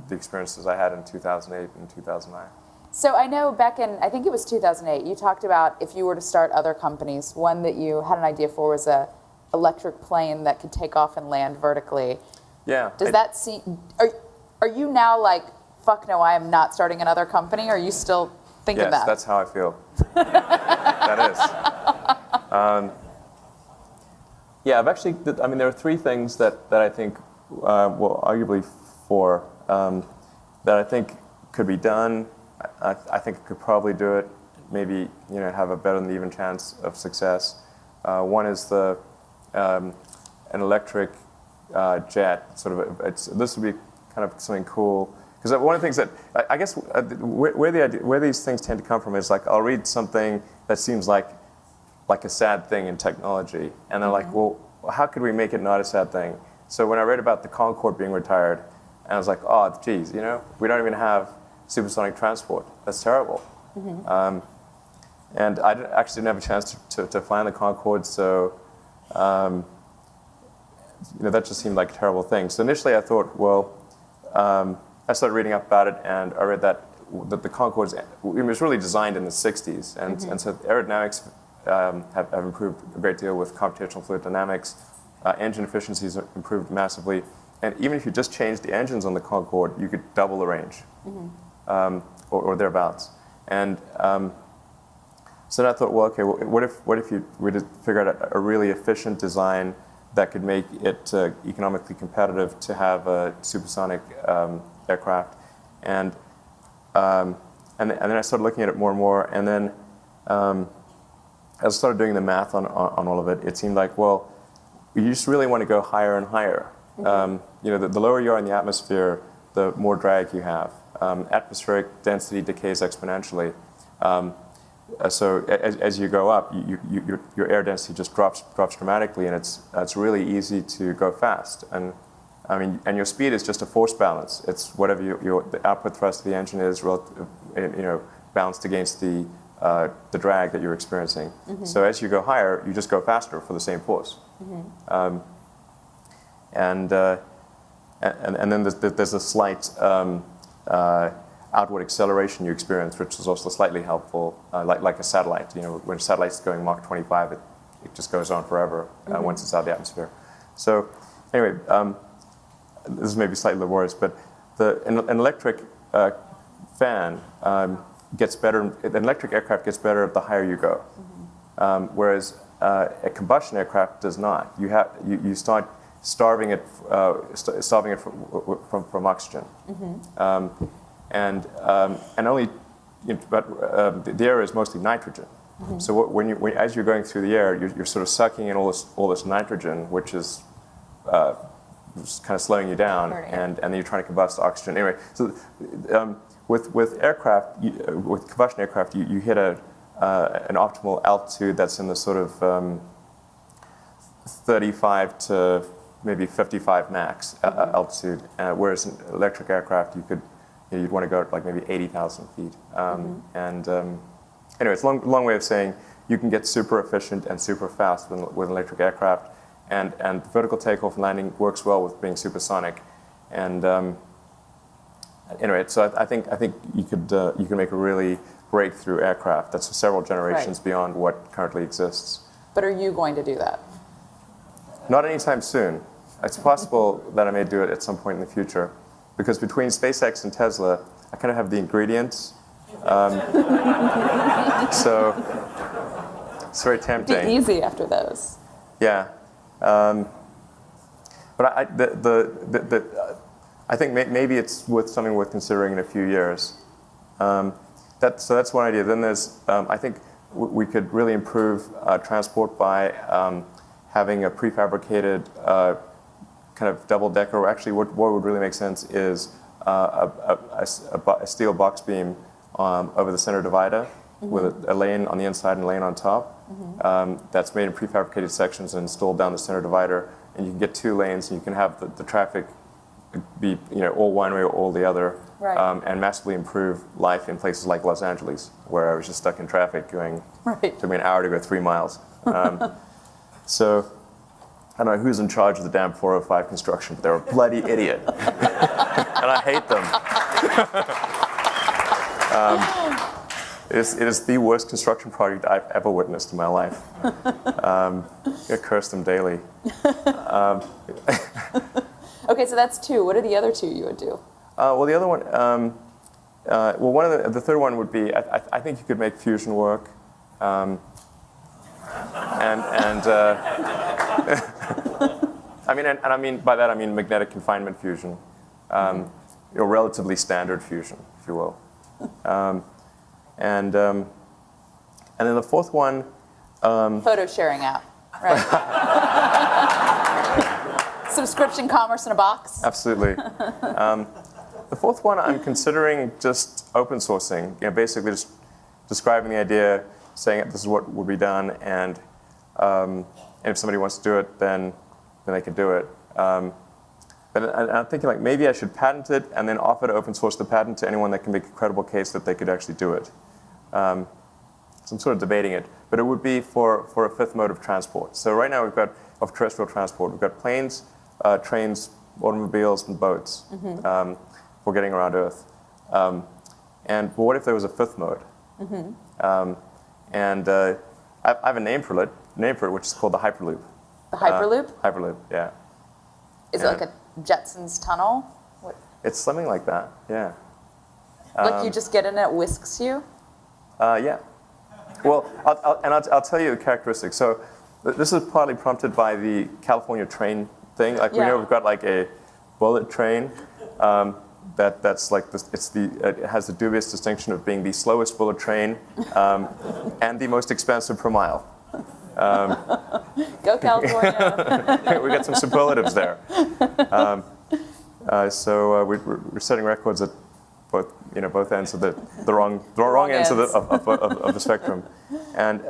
the experiences I had in 2008 and 2009. So I know back in, I think it was 2008, you talked about if you were to start other companies, one that you had an idea for was a electric plane that could take off and land vertically. Yeah. Does that seem, are you now like, fuck no, I am not starting another company? Or are you still thinking that? Yes, that's how I feel. That is. Yeah, I've actually, there are three things that I think, arguably four, that I think could be done. I think I could probably do it, maybe have a better than even chance of success. One is an electric jet. This would be kind of something cool. Because one of the things that I guess where these things tend to come from is like I'll read something that seems like a sad thing in technology, and they're like, well, how could we make it not a sad thing? So when I read about the Concorde being retired, and I was like, oh, geez, we don't even have supersonic transport. That's terrible. And I actually didn't have a chance to fly on the Concorde, so that just seemed like a terrible thing. So initially I thought, well, I started reading up about it, and I read that the Concorde was really designed in the 60s, and so aerodynamics have improved a great deal with computational fluid dynamics. Engine efficiencies have improved massively, and even if you just changed the engines on the Concorde, you could double the range, or thereabouts. And so then I thought, well, okay, what if we just figure out a really efficient design that could make it economically competitive to have a supersonic aircraft, and then I started looking at it more and more, and then as I started doing the math on all of it, it seemed like, well, you just really want to go higher and higher. The lower you are in the atmosphere, the more drag you have. Atmospheric density decays exponentially. So as you go up, your air density just drops dramatically, and it's really easy to go fast. And your speed is just a force balance. It's whatever the output thrust of the engine is, balanced against the the drag that you're experiencing. So as you go higher, you just go faster for the same force. And then there's a slight outward acceleration you experience, which is also slightly helpful, like a satellite. You know, when a satellite's going Mach 25, it just goes on forever once it's out of the atmosphere. So anyway, this is maybe slightly laborious, but an electric fan gets better. An electric aircraft gets better the higher you go, whereas a combustion aircraft does not. You start starving it from oxygen, and only, but the air is mostly nitrogen. So as you're going through the air, you're sort of sucking in all this nitrogen, which is just kind of slowing you down, and then you're trying to combust oxygen. Anyway, so with aircraft, with combustion aircraft, you hit an optimal altitude that's in the sort of 35 to maybe 55 max altitude, whereas an electric aircraft you'd want to go like maybe 80,000 feet. Anyway, it's a long way of saying you can get super efficient and super fast with an electric aircraft, and vertical takeoff and landing works well with being supersonic. And anyway, so I think you can make a really breakthrough aircraft that's several generations beyond what currently exists. But are you going to do that? Not anytime soon. It's possible that I may do it at some point in the future, because between SpaceX and Tesla, I kind of have the ingredients. So it's very tempting. It'd be easy after those. Yeah, but I think maybe it's something worth considering in a few years. So that's one idea. Then there's I think we could really improve transport by having a prefabricated kind of double-decker. Or actually, what would really make sense is a steel box beam over the center divider with a lane on the inside and a lane on top. That's made in prefabricated sections and installed down the center divider, and you can get 2 lanes, and you can have the traffic be all one way or all the other, and massively improve life in places like Los Angeles, where I was just stuck in traffic going. It took me an hour to go 3 miles. So I don't know who's in charge of the damn 405 construction, but they're a bloody idiot, and I hate them. It is the worst construction project I've ever witnessed in my life. I curse them daily. Okay, so that's 2. What are the other 2 you would do? Well, the other one, one of the third one would be, I think you could make fusion work, I mean by that I mean magnetic confinement fusion, relatively standard fusion, if you will. And then the fourth one, photo sharing app, right? Subscription commerce in a box. Absolutely. The fourth one, I'm considering just open sourcing. Basically just describing the idea, saying this is what will be done, and if somebody wants to do it, then they can do it. But I'm thinking like maybe I should patent it and then offer to open source the patent to anyone that can make a credible case that they could actually do it. So I'm sort of debating it, but it would be for a 5th mode of transport. So right now of terrestrial transport, we've got planes, trains, automobiles, and boats for getting around Earth. But what if there was a 5th mode? I have a name for it, which is called the Hyperloop. The Hyperloop? Hyperloop, yeah. Is it like a Jetsons tunnel? What? It's something like that, yeah. Like you just get in and it whisks you? Yeah. Well, I'll tell you the characteristics. So this is partly prompted by the California train thing. Like we know we've got like a bullet train that's like this, it has the dubious distinction of being the slowest bullet train and the most expensive per mile. Go California. We got some superlatives there. So we're setting records at both ends of the wrong ends of the spectrum, and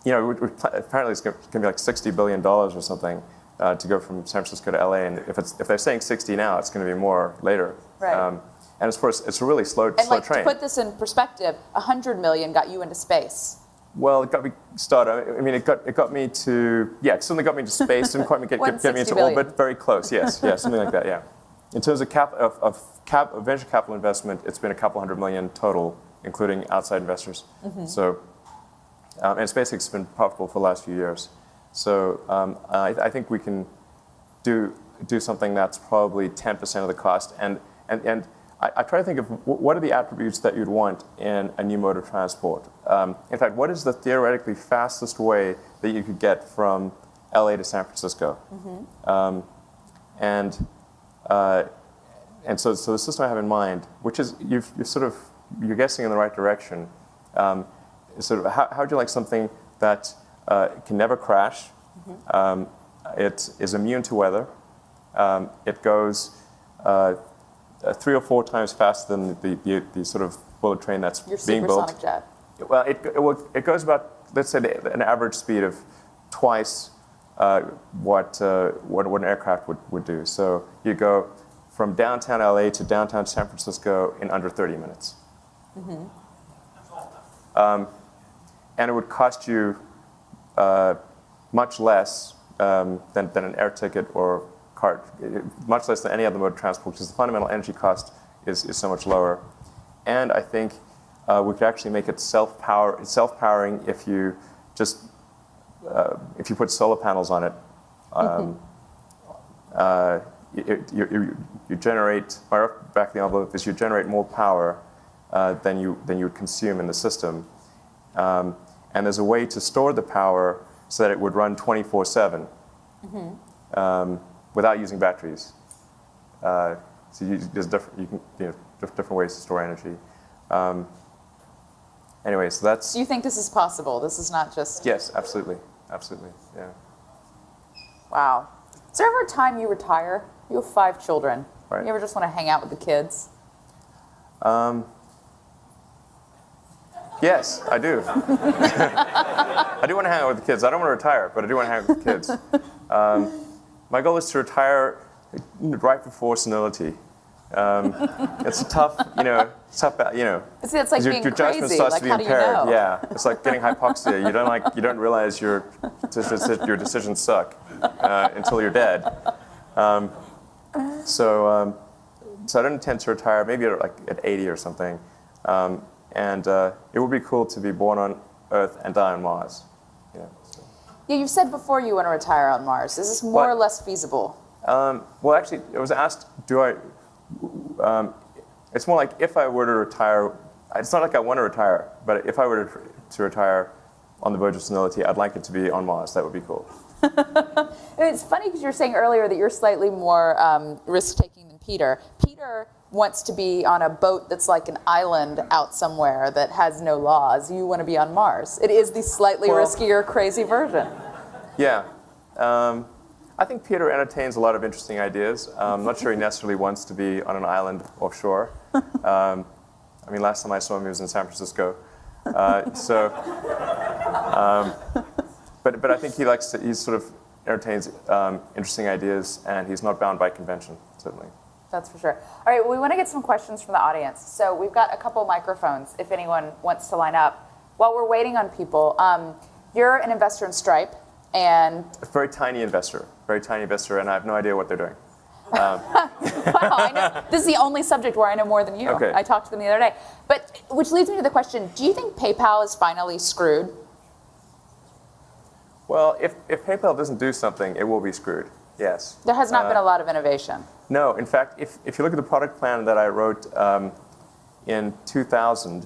apparently it's going to be like $60 billion or something to go from San Francisco to LA, and if they're saying 60 now, it's going to be more later. Right. And it's a really slow like, train. To put this in perspective, 100 million got you into space. Well, it got me started. I mean, it got me to, it certainly got me to space. Didn't quite get me into orbit. Very close, yes, something like that, yeah. In terms of venture capital investment, it's been a couple $100 million total, including outside investors. So, and SpaceX has been profitable for the last few years. So I think we can do something that's probably 10% of the cost. And I try to think of what are the attributes that you'd want in a new mode of transport. In fact, what is the theoretically fastest way that you could get from LA to San Francisco? And so the system I have in mind, which is you're guessing in the right direction. Is sort of how would you like something that can never crash? It is immune to weather. It goes 3 or 4 times faster than the sort of bullet train that's being built. Your supersonic jet. Well, it goes about, let's say, an average speed of twice what an aircraft would do. So you go from downtown LA to downtown San Francisco in under 30 minutes. And it would cost you much less than an air ticket or car, much less than any other mode of transport, because the fundamental energy cost is so much lower. And I think we could actually make it self-powering if you put solar panels on it. You generate, my back of the envelope is you generate more power than you would consume in the system. And there's a way to store the power so that it would run 24/7 without using batteries. So there's different ways to store energy. Anyway, so that's. Do you think this is possible? This is not just. Yes, absolutely, yeah. Wow. Is there ever a time you retire? You have 5 children. Right. You ever just want to hang out with the kids? Yes, I do. I do want to hang out with the kids. I don't want to retire, but I do want to hang out with the kids. My goal is to retire right before senility. It's tough, See, it's like being your judgment crazy. starts Like, to be how do you impaired. know? Yeah, it's like getting hypoxia. You don't realize your decisions suck until you're dead. So I don't intend to retire. Maybe at 80 or something. And it would be cool to be born on Earth and die on Mars. Yeah, you've said before you want to retire on Mars. Is this more or less feasible? Well, actually, I was asked, it's more like if I were to retire, it's not like I want to retire, but if I were to retire on the verge of senility, I'd like it to be on Mars. That would be cool. It's funny because you were saying earlier that you're slightly more risk-taking than Peter. Peter wants to be on a boat that's like an island out somewhere that has no laws. You want to be on Mars. It is the slightly riskier, crazy version. Yeah. I think Peter entertains a lot of interesting ideas. I'm not sure he necessarily wants to be on an island offshore. Last time I saw him, he was in San Francisco. But I think he sort of entertains interesting ideas, and he's not bound by convention, certainly. That's for sure. All right, well, we want to get some questions from the audience. So we've got a couple microphones if anyone wants to line up. While we're waiting on people, you're an investor in Stripe, and... A very tiny investor, and I have no idea what they're doing. Wow, I know. This is the only subject where I know more than you. Okay. I talked to them the other day. But, which leads me to the question, do you think PayPal is finally screwed? Well, if PayPal doesn't do something, it will be screwed, yes. There has not been a lot of innovation. No, in fact, if you look at the product plan that I wrote in 2000,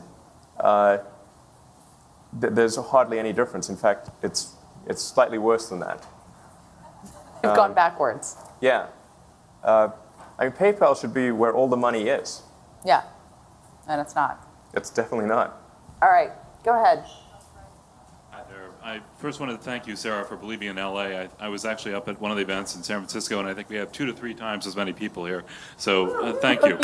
there's hardly any difference. In fact, it's slightly worse than that. You've gone backwards. Yeah. PayPal should be where all the money is. Yeah, and it's not. It's definitely not. All right, go ahead. Hi there. I first wanted to thank you, Sarah, for believing in LA. I was actually up at one of the events in San Francisco, and I think we have 2 to 3 times as many people here. So thank you.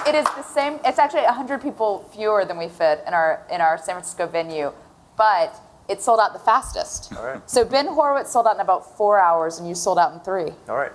It is the same. It's actually 100 people fewer than we fit in our San Francisco venue, but it sold out the fastest. All right. So Ben Horowitz sold out in about 4 hours, and you sold out in 3. All right.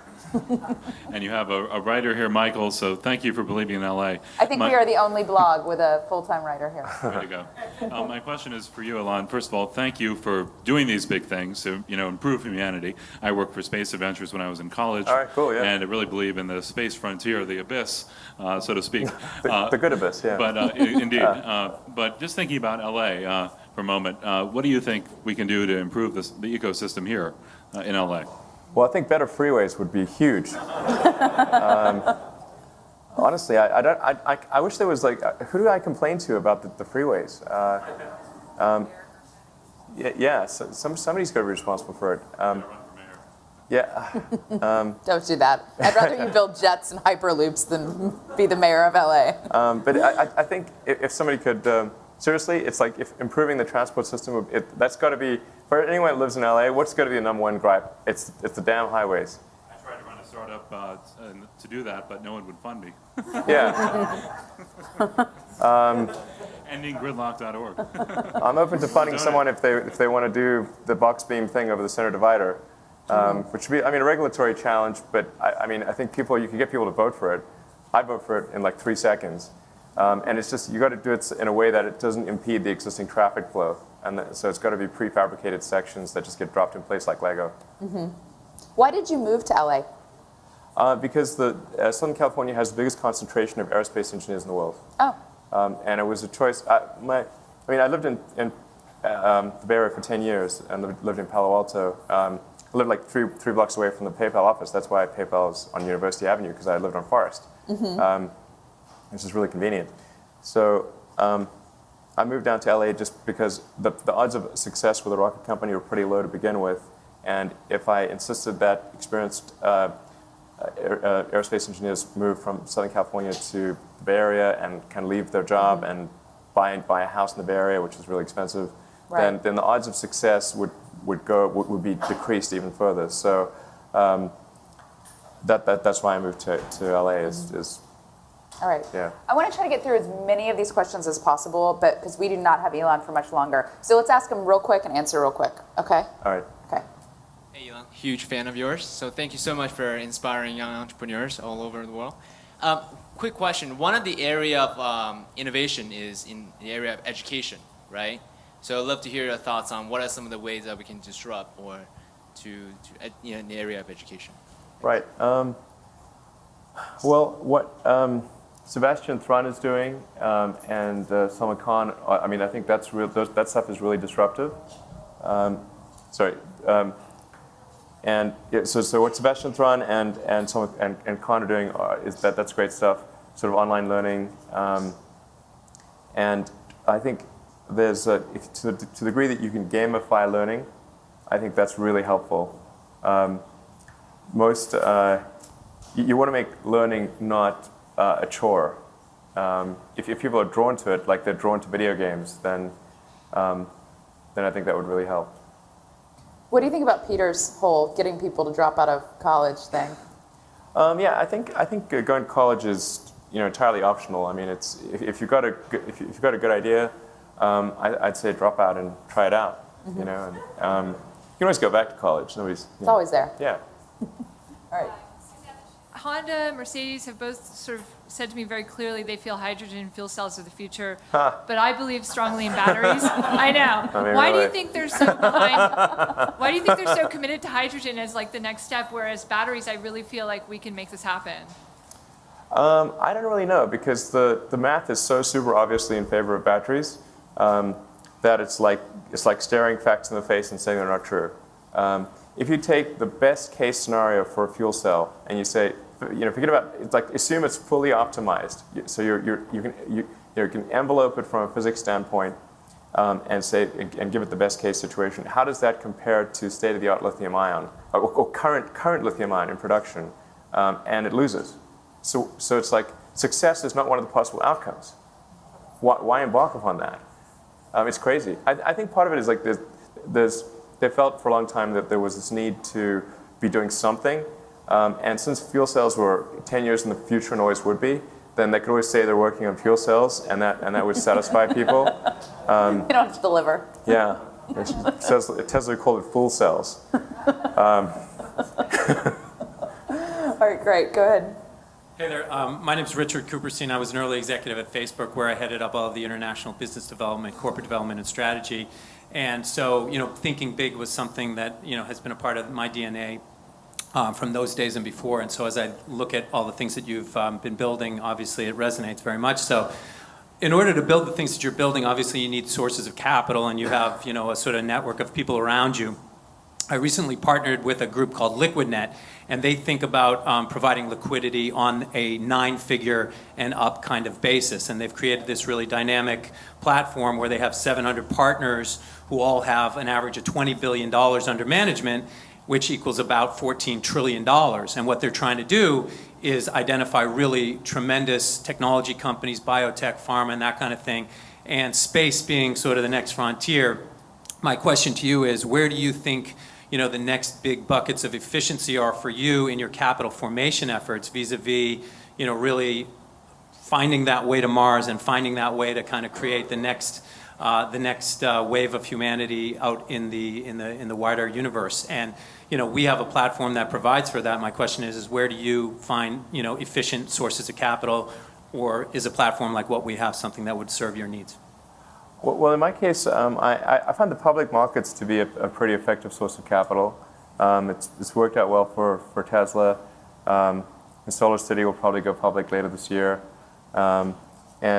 And you have a writer here, Michael, so thank you for believing in LA. I think we are the only blog with a full-time writer here. Way to go. My question is for you, Elon. First of all, thank you for doing these big things to improve humanity. I worked for Space Adventures when I was in college. All right, cool, yeah. And I really believe in the space frontier, the abyss, so to speak. The good abyss, yeah. But indeed. But just thinking about LA for a moment, what do you think we can do to improve the ecosystem here in LA? Well, I think better freeways would be huge. Honestly, I wish there was like, who do I complain to about the freeways? Yeah, so somebody's got to be responsible for it. Yeah. Don't do that. I'd rather you build jets and hyperloops than be the mayor of LA. But I think if somebody could, seriously, it's like if improving the transport system, that's got to be, for anyone that lives in LA, what's got to be the number one gripe? It's the damn highways. I tried to run a startup to do that, but no one would fund me. Yeah. Endinggridlock.org. I'm open to funding someone if they want to do the box beam thing over the center divider, which would be, I mean, a regulatory challenge, but I mean, I think you can get people to vote for it. I'd vote for it in like 3 seconds. And it's just, you got to do it in a way that it doesn't impede the existing traffic flow. And so it's got to be prefabricated sections that just get dropped in place like Lego. Mm-hmm. Why did you move to LA? Because Southern California has the biggest concentration of aerospace engineers in the world. Oh. And it was a choice. I lived in the Bay Area for 10 years and lived in Palo Alto. I lived like three blocks away from the PayPal office. That's why PayPal is on University Avenue, because I lived on Forest. Mm-hmm. Which is really convenient. So I moved down to LA just because the odds of success with a rocket company were pretty low to begin with. And if I insisted that experienced aerospace engineers move from Southern California to the Bay Area and kind of leave their job and buy a house in the Bay Area, which is really expensive, right, then the odds of success would be decreased even further. So that's why I moved to LA is all right. Yeah. I want to try to get through as many of these questions as possible, but because we do not have Elon for much longer. So let's ask him real quick and answer real quick, okay? All right. Okay. Hey, Elon. Huge fan of yours. So thank you so much for inspiring young entrepreneurs all over the world. Quick question. One of the area of innovation is in the area of education, right? So I'd love to hear your thoughts on what are some of the ways that we can disrupt or in the area of education. Right. Well, what Sebastian Thrun is doing and Salman Khan, I mean, I think that stuff is really disruptive. And yeah, so what Sebastian Thrun and Khan are doing that's great stuff. Sort of online learning, and I think there's to the degree that you can gamify learning, I think that's really helpful. You want to make learning not a chore. If people are drawn to it, like they're drawn to video games, then I think that would really help. What do you think about Peter's whole getting people to drop out of college thing? Yeah, I think going to college is entirely optional. I mean, it's if you've got a good idea, I'd say drop out and try it out. Mm-hmm. And you can always go back to college. It's always there. Yeah. All right. Honda, Mercedes have both sort of said to me very clearly they feel hydrogen fuel cells are the future, but I believe strongly in batteries. I know. I mean, Why really? do you think they're so behind? Why do you think they're so committed to hydrogen as like the next step, whereas batteries, I really feel like we can make this happen? I don't really know, because the math is so super obviously in favor of batteries that it's like staring facts in the face and saying they're not true. If you take the best case scenario for a fuel cell and you say, forget about it's like assume it's fully optimized. So you can envelope it from a physics standpoint and say and give it the best case situation. How does that compare to state-of-the-art lithium ion or current lithium ion in production? And it loses. So it's like success is not one of the possible outcomes. Why embark upon that? It's crazy. I think part of it is like they felt for a long time that there was this need to be doing something. And since fuel cells were 10 years in the future and always would be, then they could always say they're working on fuel cells, and that would satisfy people. You don't have to deliver. Yeah. Tesla called it full cells. All right, great. Go ahead. Hey there, my name is Richard Cooperstein. I was an early executive at Facebook where I headed up all of the international business development, corporate development, and strategy. And so, thinking big was something that, has been a part of my DNA from those days and before. And so as I look at all the things that you've been building, obviously it resonates very much so. In order to build the things that you're building, obviously you need sources of capital, and you have, a sort of network of people around you. I recently partnered with a group called LiquidNet, and they think about providing liquidity on a 9-figure and up kind of basis. And they've created this really dynamic platform where they have 700 partners who all have an average of $20 billion under management, which equals about $14 trillion. And what they're trying to do is identify really tremendous technology companies, biotech, pharma, and that kind of thing, and space being sort of the next frontier. My question to you is, where do you think the next big buckets of efficiency are for you in your capital formation efforts vis-a-vis, really finding that way to Mars and finding that way to kind of create the next wave of humanity out in the wider universe? And we have a platform that provides for that. My question is where do you find efficient sources of capital, or is a platform like what we have something that would serve your needs? Well, in my case, I find the public markets to be a pretty effective source of capital. It's worked out well for Tesla. And SolarCity will probably go public later this year. And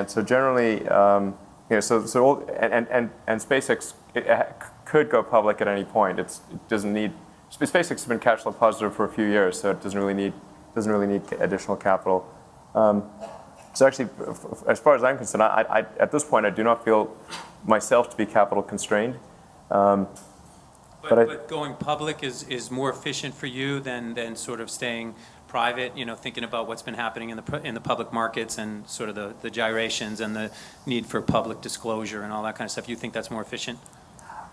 so generally, and SpaceX could go public at any point. It doesn't need. SpaceX has been cash flow positive for a few years, so it doesn't really need additional capital. So actually, as far as I'm concerned, I at this point I do not feel myself to be capital constrained. But going public is more efficient for you than sort of staying private. Thinking about what's been happening in the public markets and sort of the gyrations and the need for public disclosure and all that kind of stuff. You think that's more efficient?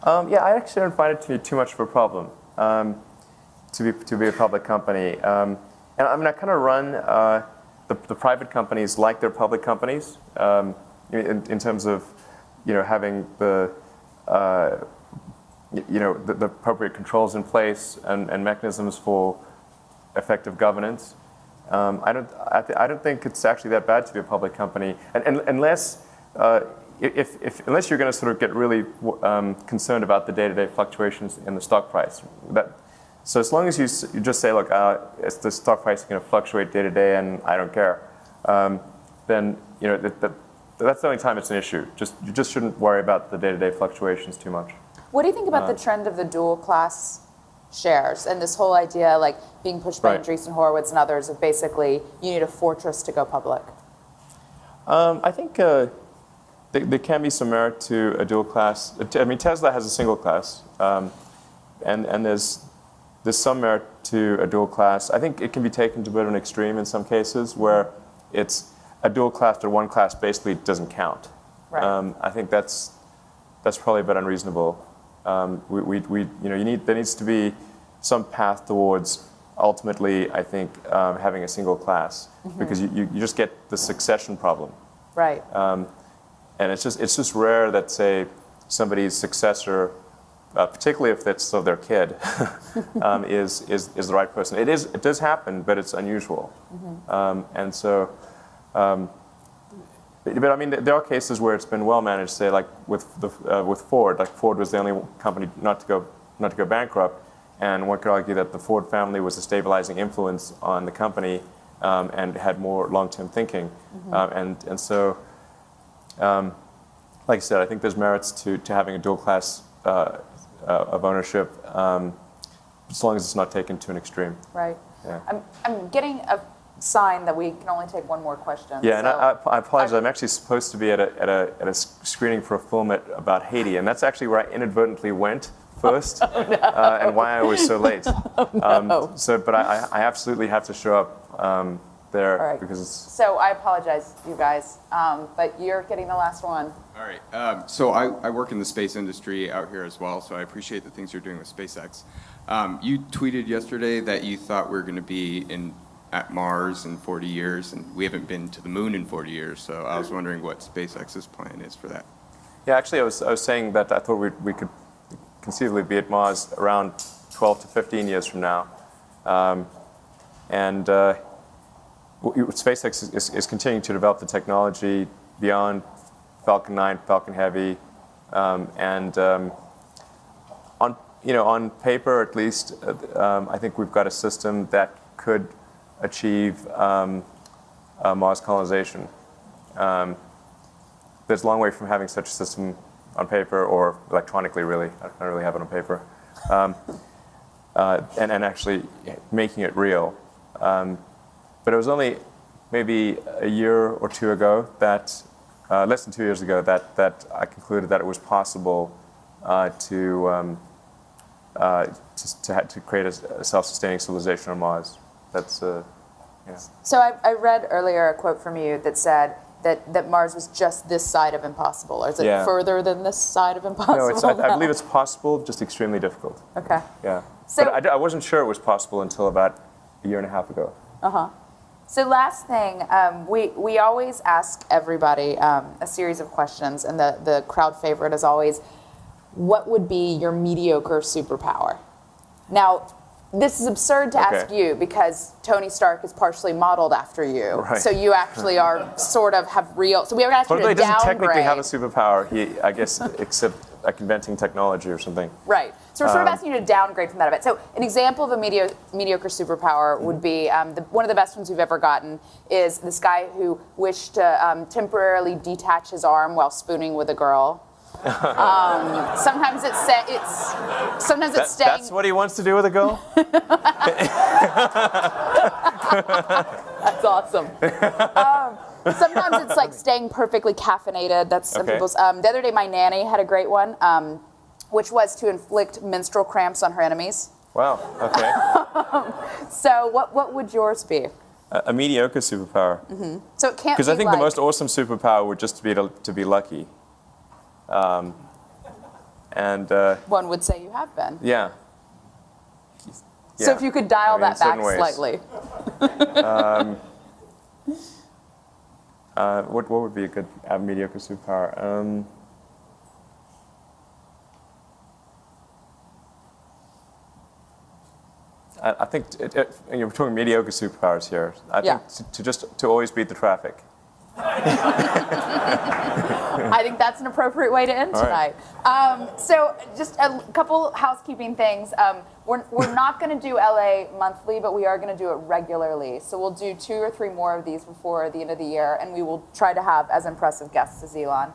Yeah, I actually don't find it to be too much of a problem to be a public company. And I mean, I kind of run. The private companies like their public companies in terms of having the appropriate controls in place and mechanisms for effective governance. I don't think it's actually that bad to be a public company, and unless unless you're going to sort of get really concerned about the day-to-day fluctuations in the stock price. So as long as you just say, look, the stock price is going to fluctuate day to day, and I don't care, then that's the only time it's an issue. You just shouldn't worry about the day-to-day fluctuations too much. What do you think about the trend of the dual class shares and this whole idea, like being pushed by Andreessen Horowitz and others, of basically you need a fortress to go public? I think there can be some merit to a dual class. I mean, Tesla has a single class, and there's some merit to a dual class. I think it can be taken to a bit of an extreme in some cases where it's a dual class to one class basically doesn't count. Right. I think that's probably a bit unreasonable. There needs to be some path towards ultimately, I think, having a single class, because you just get the succession problem. Right. And it's just rare that, say, somebody's successor, particularly if it's their kid, is the right person. It does happen, but it's unusual. And so, but I mean, there are cases where it's been well managed. Say, like with Ford. Like Ford was the only company not to go bankrupt, and one could argue that the Ford family was a stabilizing influence on the company, and had more long-term thinking. And so, like I said, I think there's merits to having a dual class of ownership, as long as it's not taken to an extreme. Right. Yeah. I'm getting a sign that we can only take one more question. Yeah, and I apologize. I'm actually supposed to be at a screening for a film about Haiti, and that's actually where I inadvertently went first, and why I was so late. But I absolutely have to show up there because it's. So I apologize, you guys, but you're getting the last one. All right. So I work in the space industry out here as well, so I appreciate the things you're doing with SpaceX. You tweeted yesterday that you thought we were going to be at Mars in 40 years, and we haven't been to the moon in 40 years, so I was wondering what SpaceX's plan is for that. Yeah, actually, I was saying that I thought we could conceivably be at Mars around 12 to 15 years from now. SpaceX is continuing to develop the technology beyond Falcon 9, Falcon Heavy, on paper at least, I think we've got a system that could achieve Mars colonization. There's a long way from having such a system on paper or electronically, really. I don't really have it on paper. And actually making it real. But it was only maybe a year or two ago that, less than 2 years ago, that I concluded that it was possible to create a self-sustaining civilization on Mars. That's, yeah. So I read earlier a quote from you that said that Mars was just this side of impossible, or is it further than this side of impossible? No, I believe it's possible, just extremely difficult. Okay. Yeah. So, but I wasn't sure it was possible until about a year and a half ago. Uh-huh. So last thing, we always ask everybody a series of questions, and the crowd favorite is always, what would be your mediocre superpower? Now, this is absurd to ask you because Tony Stark is partially modeled after you. Right. So you actually are sort of have real. So we were asking you to downgrade. He doesn't technically have a superpower. I guess, except like inventing technology or something. Right. So we're sort of asking you to downgrade from that a bit. So an example of a mediocre superpower would be one of the best ones we've ever gotten is this guy who wished to temporarily detach his arm while spooning with a girl. Sometimes it's staying. That's what he wants to do with a girl? That's awesome. Sometimes it's like staying perfectly caffeinated. That's some people's. The other day, my nanny had a great one, which was to inflict menstrual cramps on her enemies. Wow. Okay. So what would yours be? A mediocre superpower. Mm-hmm. So it can't be because I think the most awesome superpower would just be to be lucky. One would say you have been. Yeah. So if you could dial that back slightly. What would be a good mediocre superpower? I think we're talking mediocre superpowers here. I think to always beat the traffic. I think that's an appropriate way to end tonight. So just a couple housekeeping things. We're not going to do LA monthly, but we are going to do it regularly. So we'll do 2 or 3 more of these before the end of the year, and we will try to have as impressive guests as Elon.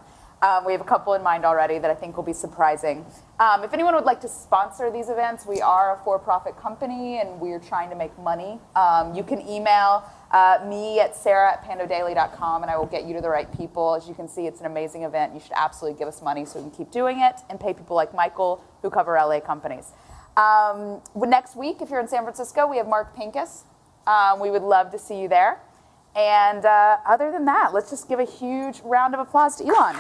We have a couple in mind already that I think will be surprising. If anyone would like to sponsor these events, we are a for-profit company, and we're trying to make money. You can email me at sarah@pandodaily.com, and I will get you to the right people. As you can see, it's an amazing event. You should absolutely give us money so we can keep doing it and pay people like Michael who cover LA companies. Next week, if you're in San Francisco, we have Mark Pincus. We would love to see you there. And other than that, let's just give a huge round of applause to Elon.